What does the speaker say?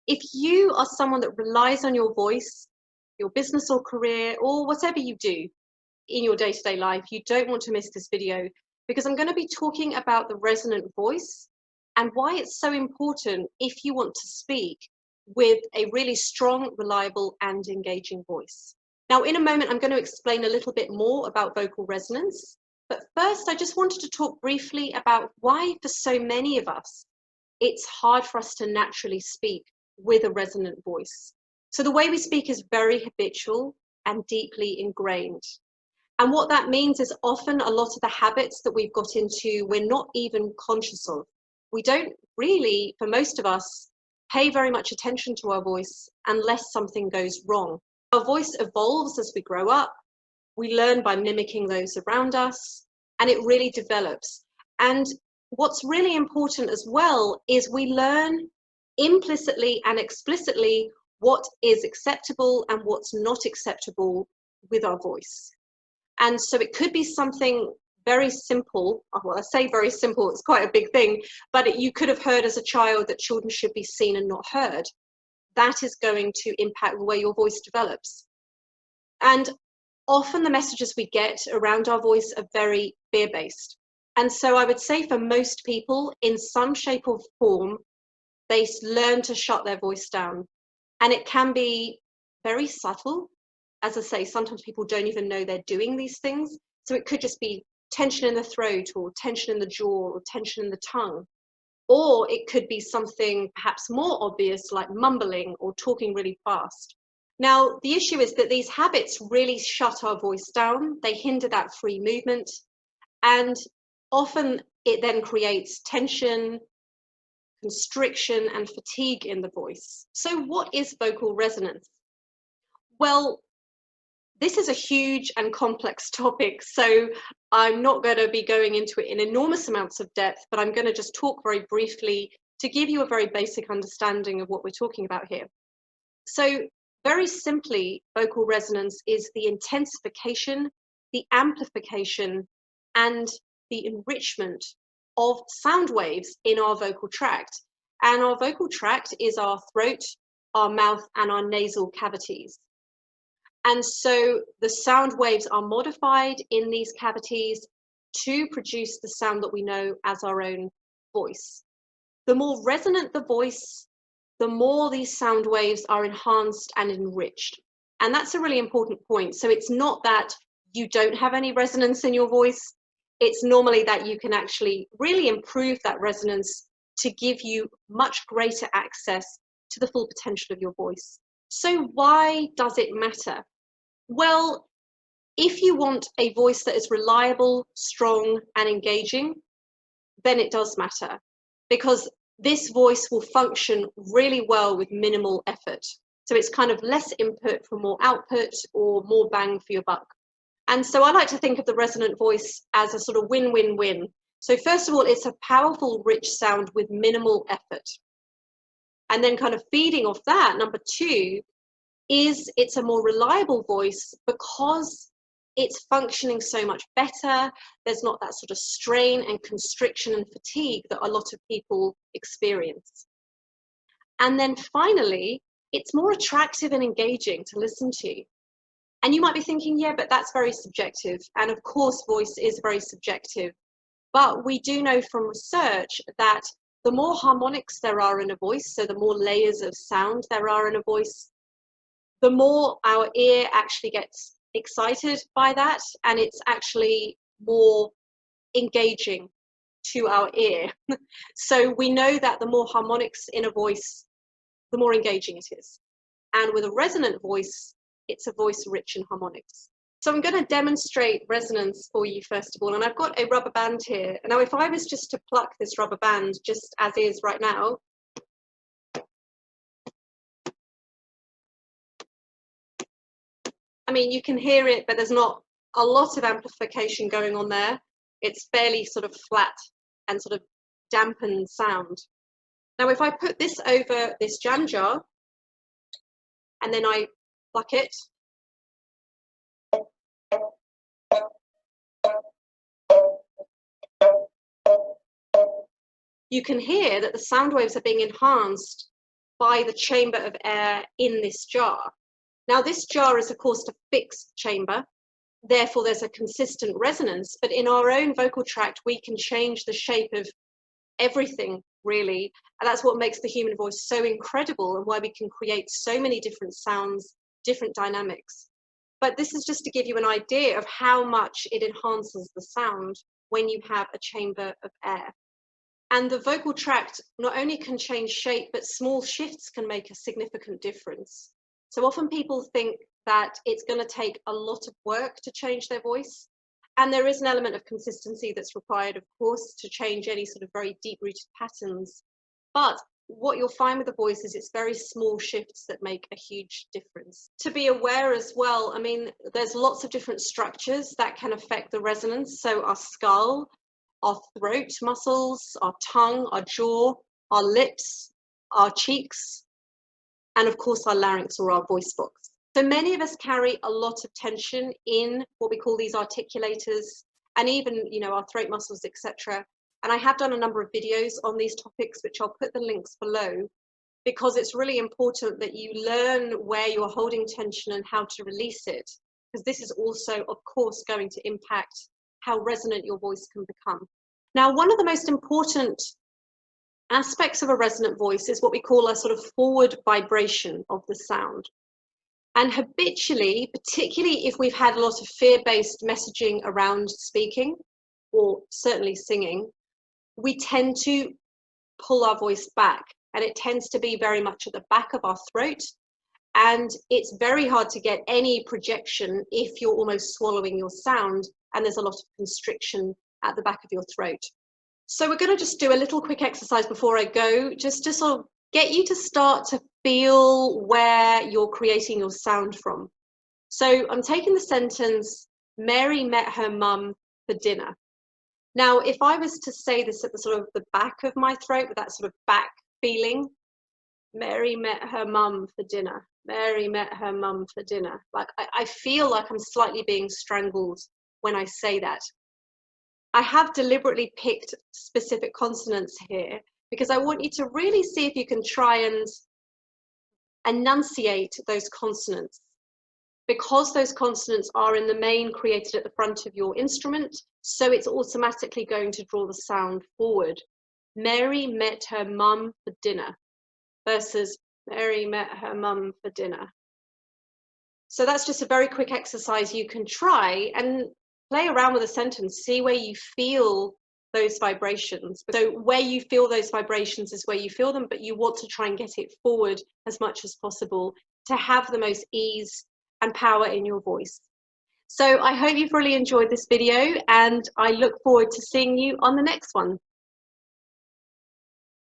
If you are someone that relies on your voice, your business or career, or whatever you do in your day-to-day life, you don't want to miss this video, because I'm going to be talking about the resonant voice and why it's so important if you want to speak with a really strong, reliable, and engaging voice. Now, in a moment, I'm going to explain a little bit more about vocal resonance. But first, I just wanted to talk briefly about why, for so many of us, it's hard for us to naturally speak with a resonant voice. So the way we speak is very habitual and deeply ingrained. And what that means is often a lot of the habits that we've got into, we're not even conscious of. We don't really, for most of us, pay very much attention to our voice unless something goes wrong. Our voice evolves as we grow up. We learn by mimicking those around us, and it really develops. And what's really important as well is we learn implicitly and explicitly what is acceptable and what's not acceptable with our voice. And so it could be something very simple. Well, I say very simple, it's quite a big thing, but you could have heard as a child that children should be seen and not heard. That is going to impact the way your voice develops. And often the messages we get around our voice are very fear-based. And so I would say for most people, in some shape or form, they learn to shut their voice down. And it can be very subtle. As I say, sometimes people don't even know they're doing these things. So it could just be tension in the throat, or tension in the jaw, or tension in the tongue. Or it could be something perhaps more obvious, like mumbling or talking really fast. Now, the issue is that these habits really shut our voice down. They hinder that free movement. And often it then creates tension, constriction, and fatigue in the voice. So what is vocal resonance? Well, this is a huge and complex topic, so I'm not going to be going into it in enormous amounts of depth, but I'm going to just talk very briefly to give you a very basic understanding of what we're talking about here. So very simply, vocal resonance is the intensification, the amplification, and the enrichment of sound waves in our vocal tract. And our vocal tract is our throat, our mouth, and our nasal cavities. And so the sound waves are modified in these cavities to produce the sound that we know as our own voice. The more resonant the voice, the more these sound waves are enhanced and enriched. And that's a really important point. So it's not that you don't have any resonance in your voice. It's normally that you can actually really improve that resonance to give you much greater access to the full potential of your voice. So why does it matter? Well, if you want a voice that is reliable, strong, and engaging, then it does matter, because this voice will function really well with minimal effort. So it's kind of less input for more output, or more bang for your buck. And so I like to think of the resonant voice as a sort of win-win-win. So first of all, it's a powerful, rich sound with minimal effort. And then kind of feeding off that, number two, is it's a more reliable voice because it's functioning so much better. There's not that sort of strain and constriction and fatigue that a lot of people experience. And then finally, it's more attractive and engaging to listen to. And you might be thinking, yeah, but that's very subjective. And of course, voice is very subjective. But we do know from research that the more harmonics there are in a voice, so the more layers of sound there are in a voice, the more our ear actually gets excited by that, and it's actually more engaging to our ear. So we know that the more harmonics in a voice, the more engaging it is. And with a resonant voice, it's a voice rich in harmonics. So I'm going to demonstrate resonance for you first of all, and I've got a rubber band here. Now, if I was just to pluck this rubber band just as is right now, I mean, you can hear it, but there's not a lot of amplification going on there. It's fairly sort of flat and sort of dampened sound. Now, if I put this over this jam jar and then I pluck it, you can hear that the sound waves are being enhanced by the chamber of air in this jar. Now, this jar is, of course, a fixed chamber. Therefore, there's a consistent resonance. But in our own vocal tract, we can change the shape of everything, really. And that's what makes the human voice so incredible and why we can create so many different sounds, different dynamics. But this is just to give you an idea of how much it enhances the sound when you have a chamber of air. And the vocal tract not only can change shape, but small shifts can make a significant difference. So often people think that it's going to take a lot of work to change their voice. And there is an element of consistency that's required, of course, to change any sort of very deep-rooted patterns. But what you'll find with the voice is it's very small shifts that make a huge difference. To be aware as well, I mean, there's lots of different structures that can affect the resonance. So our skull, our throat muscles, our tongue, our jaw, our lips, our cheeks, and of course our larynx or our voice box. So many of us carry a lot of tension in what we call these articulators, and even, you know, our throat muscles, etc. And I have done a number of videos on these topics, which I'll put the links below, because it's really important that you learn where you're holding tension and how to release it, because this is also, of course, going to impact how resonant your voice can become. Now, one of the most important aspects of a resonant voice is what we call a sort of forward vibration of the sound. And habitually, particularly if we've had a lot of fear-based messaging around speaking, or certainly singing, we tend to pull our voice back, and it tends to be very much at the back of our throat. And it's very hard to get any projection if you're almost swallowing your sound and there's a lot of constriction at the back of your throat. So we're going to just do a little quick exercise before I go, just to sort of get you to start to feel where you're creating your sound from. So I'm taking the sentence, Mary met her mum for dinner. Now, if I was to say this at the sort of the back of my throat with that sort of back feeling, Mary met her mum for dinner. Mary met her mum for dinner. Like I feel like I'm slightly being strangled when I say that. I have deliberately picked specific consonants here because I want you to really see if you can try and enunciate those consonants. Because those consonants are in the main created at the front of your instrument, so it's automatically going to draw the sound forward. Mary met her mum for dinner versus Mary met her mum for dinner. So that's just a very quick exercise you can try and play around with a sentence, see where you feel those vibrations. So where you feel those vibrations is where you feel them, but you want to try and get it forward as much as possible to have the most ease and power in your voice. So I hope you've really enjoyed this video, and I look forward to seeing you on the next one.